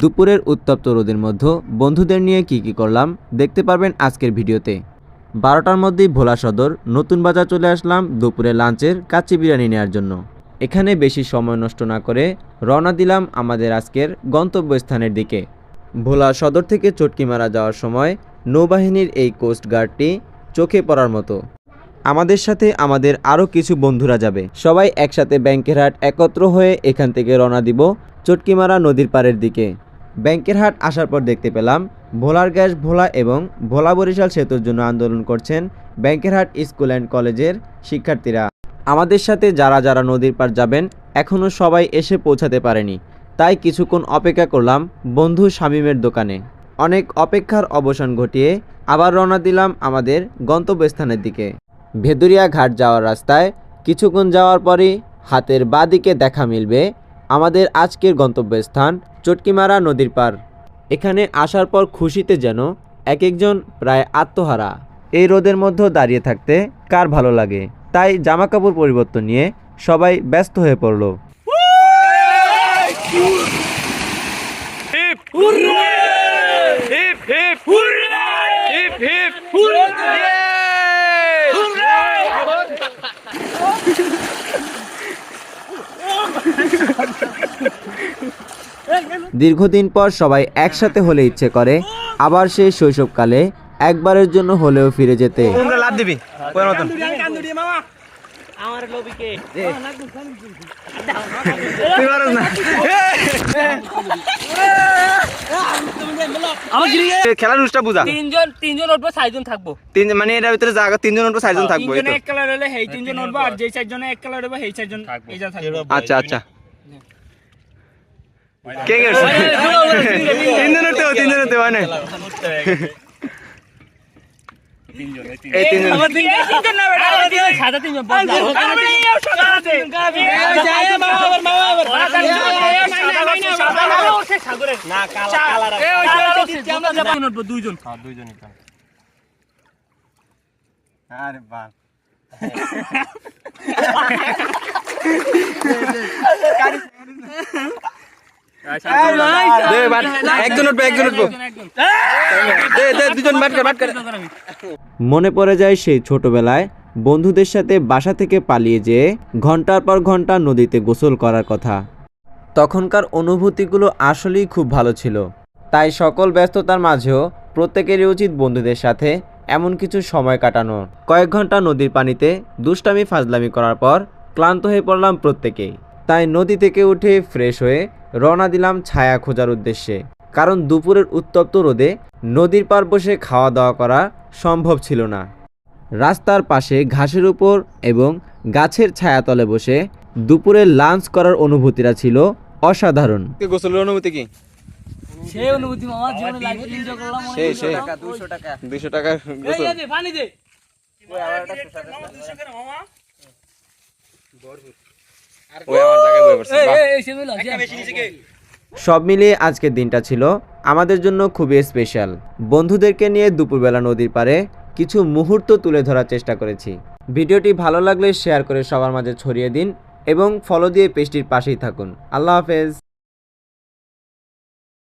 দুপুরের উত্তপ্ত রোদের মধ্যে বন্ধুদের নিয়ে কি করলাম দেখতে পারবেন আজকের ভিডিওতে। 12টার মধ্যেই ভোলা সদর নতুন বাজার চলে আসলাম দুপুরে লাঞ্চের কাচ্চি বিরিয়ানি নেওয়ার জন্য। এখানে বেশি সময় নষ্ট না করে রওনা দিলাম আমাদের আজকের গন্তব্যস্থানের দিকে। ভোলা সদর থেকে চটকিমারা যাওয়ার সময় নৌবাহিনীর এই কোস্ট গার্ডটি চোখে পড়ার মতো। আমাদের সাথে আমাদের আরও কিছু বন্ধুরা যাবে। সবাই একসাথে ব্যাংকের হাট একত্র হয়ে এখান থেকে রওনা দিব চটকিমারা নদীর পাড়ের দিকে। ব্যাংকের হাট আসার পর দেখতে পেলাম ভোলার গ্যাস ভোলা এবং ভোলা বরিশাল সেতুর জন্য আন্দোলন করছেন ব্যাংকের হাট স্কুল অ্যান্ড কলেজের শিক্ষার্থীরা। আমাদের সাথে যারা যারা নদীর পাড় যাবেন এখনও সবাই এসে পৌঁছাতে পারেনি, তাই কিছুক্ষণ অপেক্ষা করলাম বন্ধু শামীমের দোকানে। অনেক অপেক্ষার অবসান ঘটিয়ে আবার রওনা দিলাম আমাদের গন্তব্যস্থানের দিকে। ভেদুরিয়া ঘাট যাওয়ার রাস্তায় কিছুক্ষণ যাওয়ার পরই হাতের বাঁ দিকে দেখা মিলবে আমাদের আজকের গন্তব্যস্থান চটকিমারা নদীর পাড়। এখানে আসার পর খুশিতে যেন এক একজন প্রায় আত্মহারা। এই রোদের মধ্যে দাঁড়িয়ে থাকতে কার ভালো লাগে, তাই জামাকাপড় পরিবর্তন নিয়ে সবাই ব্যস্ত হয়ে পড়ল। দীর্ঘদিন পর সবাই একসাথে হলে ইচ্ছে করে আবার সেই শৈশবকালে একবারের জন্য হলেও ফিরে যেতে। খেলার রুলসটা বুঝা। তিনজন উঠবো, 6 জন থাকবো। মানে এর ভিতরে জায়গা 3 জন উঠবো, 6 জন থাকবো। তিনজনে এক কালার হলে হেই 3 জন উঠবো, আর যে 4 জনে এক কালার হবে হেই 4 জন এই যা থাকবো। আচ্ছা আচ্ছা, কে গেছে? 3 জন উঠতে মানে এই 3 জন আমার 3 জন না বেটা, 3 জন সাদা 3 জন বদলা না কালার আমরা যাব উঠবো 2 জন। হ্যাঁ 2 জনই তো। আরে বাহ, মনে পড়ে যায় সেই ছোটবেলায় বন্ধুদের সাথে বাসা থেকে পালিয়ে যেয়ে ঘন্টার পর ঘন্টা নদীতে গোসল করার কথা। তখনকার অনুভূতিগুলো আসলেই খুব ভালো ছিল। তাই সকল ব্যস্ততার মাঝেও প্রত্যেকেরই উচিত বন্ধুদের সাথে এমন কিছু সময় কাটানো। কয়েক ঘন্টা নদীর পানিতে দুষ্টামি ফাজলামি করার পর ক্লান্ত হয়ে পড়লাম প্রত্যেকেই। তাই নদী থেকে উঠে ফ্রেশ হয়ে রওনা দিলাম ছায়া খোঁজার উদ্দেশ্যে। কারণ দুপুরের উত্তপ্ত রোদে নদীর পাড় বসে খাওয়া দাওয়া করা সম্ভব ছিল না। রাস্তার পাশে ঘাসের উপর এবং গাছের ছায়াতলে বসে দুপুরের লাঞ্চ করার অনুভূতিটা ছিল অসাধারণ। গোসলের অনুভূতি কি? সেই অনুভূতি মামা জীবনে লাগে, এনজয় করলাম। সেই 200 টাকা গোসল। এই দে পানি দে। ওই আমার জায়গায় বসে পড়ছে। এই সেমিল একটা বেশি নিচে কে। সব মিলিয়ে আজকের দিনটা ছিল আমাদের জন্য খুবই স্পেশাল। বন্ধুদেরকে নিয়ে দুপুরবেলা নদীর পাড়ে কিছু মুহূর্ত তুলে ধরার চেষ্টা করেছি। ভিডিওটি ভালো লাগলে শেয়ার করে সবার মাঝে ছড়িয়ে দিন এবং ফলো দিয়ে পেজটির পাশেই থাকুন। আল্লাহ হাফেজ।